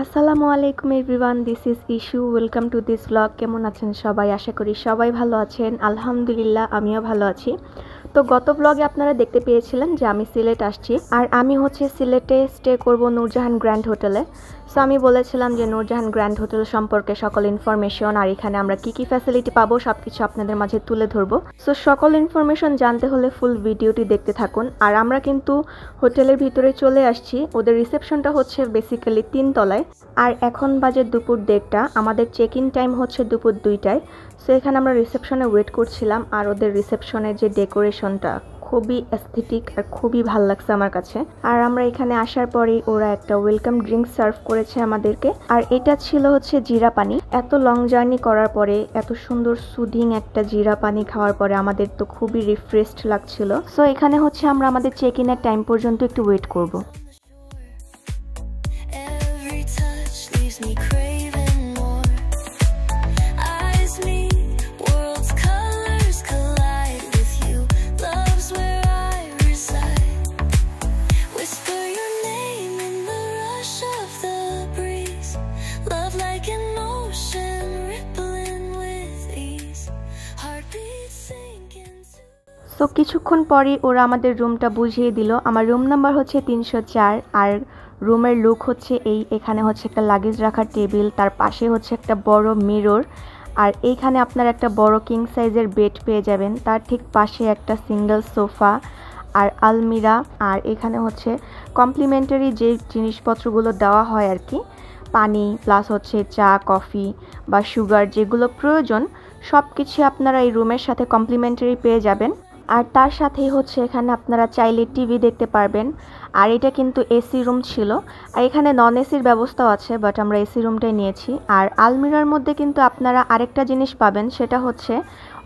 আসসালামু আলাইকুম everyone, this is issue. Welcome to this blog. কেমন আছেন সবাই? আশা করি সবাই ভালো আছেন। আলহামদুলিল্লাহ, আমিও ভালো আছি। তো গত ব্লগে আপনারা দেখতে পেয়েছিলেন যে আমি সিলেট আসছি, আর আমি সিলেটে স্টে করব নূরজাহান গ্র্যান্ড হোটেলে। সো আমি বলেছিলাম যে নূরজাহান গ্র্যান্ড হোটেল সম্পর্কে সকল ইনফরমেশন আর এখানে আমরা কি কি ফ্যাসিলিটি পাবো সব কিছু আপনাদের মাঝে তুলে ধরবো। সো সকল ইনফরমেশন জানতে হলে ফুল ভিডিওটি দেখতে থাকুন। আর আমরা কিন্তু হোটেলের ভিতরে চলে আসছি। ওদের রিসেপশনটা হচ্ছে বেসিক্যালি 3 তলায়। আর এখন বাজে দুপুর 1:30, আমাদের চেক ইন টাইম হচ্ছে দুপুর 2টায়। সো এখানে আমরা রিসেপশনে ওয়েট করছিলাম, আর ওদের রিসেপশনের যে ডেকোরেশনটা খুবই অ্যাস্থেটিক আর খুবই ভাল লাগছে আমার কাছে। আর আমরা এখানে আসার পরেই ওরা একটা ওয়েলকাম ড্রিঙ্ক সার্ভ করেছে আমাদেরকে, আর এটা ছিল হচ্ছে জিরা পানি। এত লং জার্নি করার পরে এত সুন্দর সুদিং একটা জিরা পানি খাওয়ার পরে আমাদের তো খুবই রিফ্রেশড লাগছিল। সো এখানে হচ্ছে আমরা আমাদের চেক ইনের টাইম পর্যন্ত একটু ওয়েট করব। সো কিছুক্ষণ পরই ওরা আমাদের রুমটা বুঝিয়ে দিল। আমার রুম নাম্বার হচ্ছে 304, আর রুমের লুক হচ্ছে এখানে হচ্ছে একটা লাগেজ রাখার টেবিল, তার পাশে হচ্ছে একটা বড় মিরর, আর এইখানে আপনার একটা বড় কিং সাইজের বেড পেয়ে যাবেন। তার ঠিক পাশে একটা সিঙ্গেল সোফা আর আলমিরা, আর এখানে হচ্ছে কমপ্লিমেন্টারি যে জিনিসপত্রগুলো দেওয়া হয় আর কি, পানি প্লাস হচ্ছে চা কফি বা সুগার যেগুলো প্রয়োজন সব কিছু আপনারা এই রুমের সাথে কমপ্লিমেন্টারি পেয়ে যাবেন। আর তার সাথেই হচ্ছে এখানে আপনারা চাইলে টিভি দেখতে পারবেন। আর এটা কিন্তু এসি রুম ছিল, আর এখানে নন এসির ব্যবস্থাও আছে, বাট আমরা এসি রুমটাই নিয়েছি। আর আলমিরার মধ্যে কিন্তু আপনারা আরেকটা জিনিস পাবেন, সেটা হচ্ছে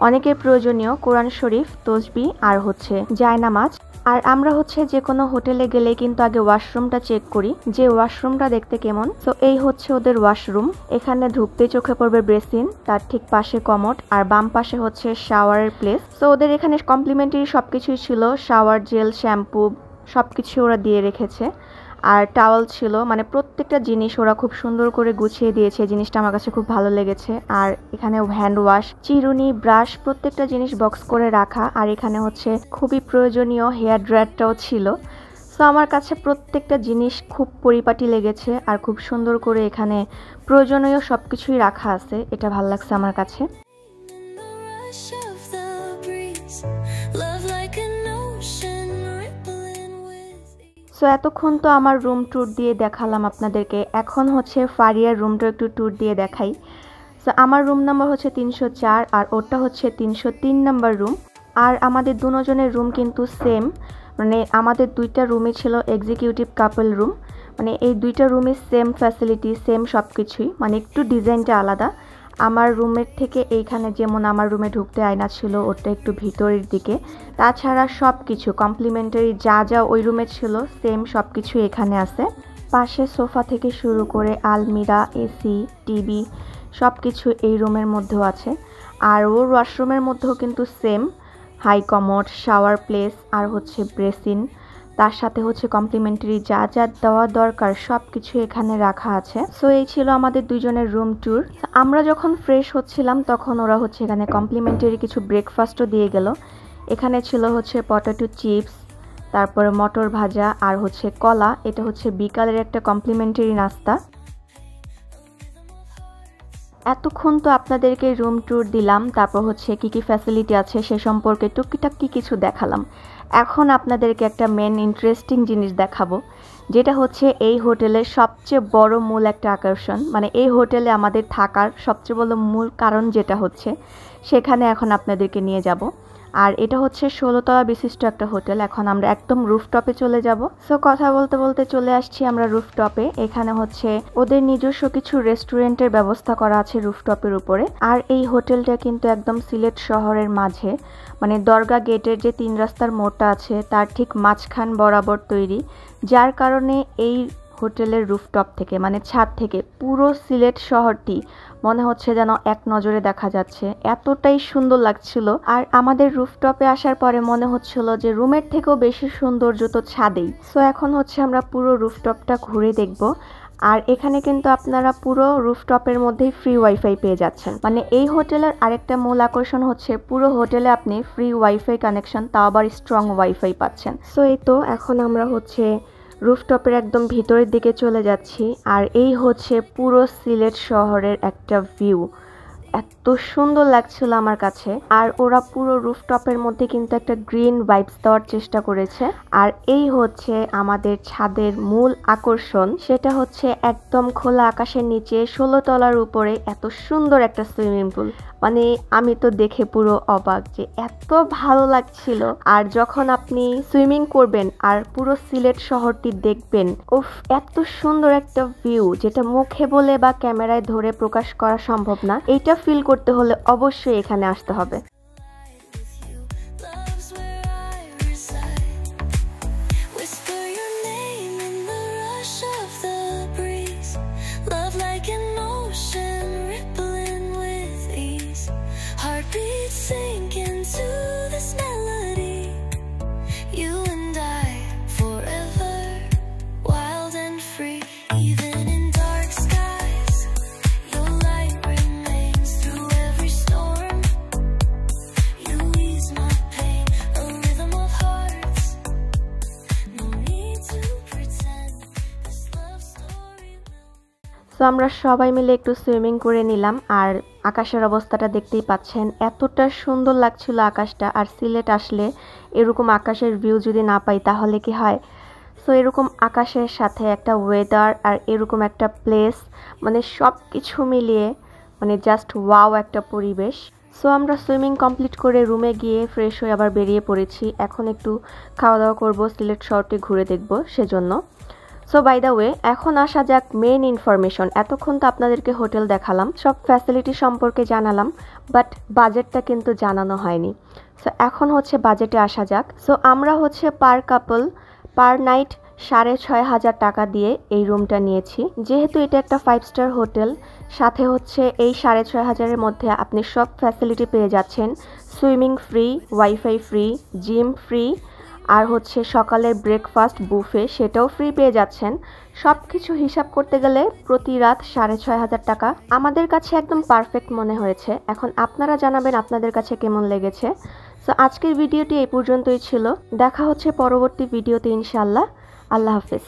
অনেকের প্রয়োজনীয় কোরআন শরীফ, তসবি আর হচ্ছে জায়নামাজ। আর আমরা হচ্ছে যে কোনো হোটেলে গেলে কিন্তু আগে ওয়াশরুমটা চেক করি যে ওয়াশরুমটা দেখতে কেমন। তো এই হচ্ছে ওদের ওয়াশরুম। এখানে ঢুকতে চোখে পড়বে বেসিন, তার ঠিক পাশে কমোড, আর বাম পাশে হচ্ছে শাওয়ারের প্লেস। তো ওদের এখানে কমপ্লিমেন্টারি সবকিছুই ছিল, শাওয়ার জেল, শ্যাম্পু সবকিছু ওরা দিয়ে রেখেছে, আর টাওয়াল ছিল। মানে প্রত্যেকটা জিনিস ওরা খুব সুন্দর করে গুছিয়ে দিয়েছে, জিনিসটা আমার কাছে খুব ভালো লেগেছে। আর এখানে হ্যান্ড ওয়াশ, চিরুনি, ব্রাশ প্রত্যেকটা জিনিস বক্স করে রাখা, আর এখানে হচ্ছে খুবই প্রয়োজনীয় হেয়ার ড্রায়ারটাও ছিল। সো আমার কাছে প্রত্যেকটা জিনিস খুব পরিপাটি লেগেছে, আর খুব সুন্দর করে এখানে প্রয়োজনীয় সবকিছুই রাখা আছে, এটা ভালো লাগছে আমার কাছে। সো এতক্ষণ তো আমার রুম ট্যুর দিয়ে দেখালাম আপনাদেরকে, এখন হচ্ছে ফারিয়ার রুমটা একটু ট্যুর দিয়ে দেখাই। সো আমার রুম নাম্বার হচ্ছে 304, আর ওটা হচ্ছে 303 নাম্বার রুম। আর আমাদের দুজনের রুম কিন্তু সেম, মানে আমাদের দুইটা রুমই ছিল এক্সিকিউটিভ কাপল রুম। মানে এই দুইটা রুমই সেম ফ্যাসিলিটি, সেম সব কিছুই, মানে একটু ডিজাইনটা আলাদা। আমার রুমের থেকে এইখানে যেমন আমার রুমে ঢুকতে আয়না ছিল, ওটা একটু ভিতরের দিকে। তাছাড়া সব কিছু কমপ্লিমেন্টারি যা যা ওই রুমে ছিল সেম সব কিছু এখানে আছে। পাশে সোফা থেকে শুরু করে আলমিরা, এসি, টিভি সব কিছু এই রুমের মধ্যেও আছে। আর ওর ওয়াশরুমের মধ্যেও কিন্তু same, high commode, shower place আর হচ্ছে বেসিন, তার সাথে হচ্ছে কমপ্লিমেন্টারি যা যা দেওয়া দরকার সব কিছু এখানে রাখা আছে। সো এই ছিল আমাদের দুইজনের রুম ট্যুর। আমরা যখন ফ্রেশ হচ্ছিলাম তখন ওরা হচ্ছে এখানে কমপ্লিমেন্টারি কিছু ব্রেকফাস্টও দিয়ে গেল। এখানে ছিল হচ্ছে পটেটো চিপস, তারপরে মটর ভাজা আর হচ্ছে কলা। এটা হচ্ছে বিকালের একটা কমপ্লিমেন্টারি নাস্তা। এতক্ষণ তো আপনাদেরকে রুম ট্যুর দিলাম, তারপর হচ্ছে কি কি ফ্যাসিলিটি আছে সে সম্পর্কে টুকিটাকি কিছু দেখালাম। এখন আপনাদেরকে একটা মেন ইন্টারেস্টিং জিনিস দেখাবো, যেটা হচ্ছে এই হোটেলের সবচেয়ে বড় মূল একটা আকর্ষণ। মানে এই হোটেলে আমাদের থাকার সবচেয়ে বড় মূল কারণ যেটা হচ্ছে, সেখানে এখন আপনাদেরকে নিয়ে যাব। আর এটা হচ্ছে 16 তলা বিশিষ্ট একটা হোটেল। এখন আমরা একদম রুফটপে চলে যাব। সো কথা বলতে বলতে চলে আসছি আমরা রুফটপে। এখানে হচ্ছে ওদের নিজস্ব কিছু রেস্টুরেন্টের ব্যবস্থা করা আছে রুফটপের উপরে। আর এই হোটেলটা কিন্তু একদম সিলেট শহরের মাঝে, মানে দরগা গেটের যে 3 রাস্তার মোড়টা আছে তার ঠিক মাঝখান বরাবর তৈরি, যার কারণে এই হোটেলের রুফটপ থেকে মানে ছাদ থেকে পুরো সিলেট শহরটি মনে হচ্ছে যেন এক নজরে দেখা যাচ্ছে, এতটাই সুন্দর লাগছিল। আর আমাদের রুফটপে আসার পরে মনে হচ্ছিল যে রুমের থেকেও বেশি সৌন্দর্য তো ছাদেই। সো এখন হচ্ছে আমরা পুরো রুফটপটা ঘুরে দেখব। আর এখানে কিন্তু আপনারা পুরো রুফটপের মধ্যেই ফ্রি ওয়াইফাই পেয়ে যাচ্ছেন। মানে এই হোটেলের আরেকটা মূল আকর্ষণ হচ্ছে পুরো হোটেলে আপনি ফ্রি ওয়াইফাই কানেকশন, তাও আবার স্ট্রং ওয়াইফাই পাচ্ছেন। সো এই তো এখন আমরা হচ্ছে রুফটপের একদম ভিতরের দিকে চলে যাচ্ছি। আর এই হচ্ছে পুরো সিলেট শহরের একটা ভিউ, এত সুন্দর লাগছিল আমার কাছে। আর ওরা পুরো রুফটপের মধ্যে কিন্তু একটা গ্রিন ভাইবস দেওয়ার চেষ্টা করেছে। আর এই হচ্ছে আমাদের ছাদের মূল আকর্ষণ, সেটা হচ্ছে একদম খোলা আকাশের নিচে 16 তলার উপরে এত সুন্দর একটা সুইমিং পুল। মানে আমি তো দেখে পুরো অবাক যে এত ভালো লাগছিল। আর যখন আপনি সুইমিং করবেন আর পুরো সিলেট শহরটি দেখবেন, উফ, এত সুন্দর একটা ভিউ যেটা মুখে বলে বা ক্যামেরায় ধরে প্রকাশ করা সম্ভব না। এইটা ফিল করতে হলে অবশ্যই এখানে আসতে হবে। তো আমরা সবাই মিলে একটু সুইমিং করে নিলাম। আর আকাশের অবস্থাটা দেখতেই পাচ্ছেন, এতটা সুন্দর লাগছিল আকাশটা। আর সিলেট আসলে এরকম আকাশের ভিউ যদি না পাই তাহলে কি হয়। সো এরকম আকাশের সাথে একটা ওয়েদার আর এরকম একটা প্লেস, মানে সব কিছু মিলিয়ে মানে জাস্ট ওয়াও একটা পরিবেশ। সো আমরা সুইমিং কমপ্লিট করে রুমে গিয়ে ফ্রেশ হয়ে আবার বেরিয়ে পড়েছি। এখন একটু খাওয়া দাওয়া করবো, সিলেট শহরটি ঘুরে দেখবো সেজন্য। সো বাই দ্য ওয়ে, এখন আসা যাক মেইন ইনফরমেশন। এতক্ষণ তো আপনাদেরকে হোটেল দেখালাম, সব ফ্যাসিলিটি সম্পর্কে জানালাম, বাট বাজেটটা কিন্তু জানানো হয়নি। সো এখন হচ্ছে বাজেটে আসা যাক। সো আমরা হচ্ছে পার কাপল পার নাইট 6,500 টাকা দিয়ে এই রুমটা নিয়েছি। যেহেতু এটা একটা 5 স্টার হোটেল, সাথে হচ্ছে এই 6,500-এর মধ্যে আপনি সব ফ্যাসিলিটি পেয়ে যাচ্ছেন। Swimming free, wifi free, gym free, আর হচ্ছে সকালের ব্রেকফাস্ট বুফে সেটাও ফ্রি পেয়ে যাচ্ছেন। সব কিছু হিসাব করতে গেলে প্রতি রাত 6,500 টাকা আমাদের কাছে একদম পারফেক্ট মনে হয়েছে। এখন আপনারা জানাবেন আপনাদের কাছে কেমন লেগেছে। সো আজকের ভিডিওটি এই পর্যন্তই ছিল। দেখা হচ্ছে পরবর্তী ভিডিওতে ইনশাআল্লাহ। আল্লাহ হাফেজ।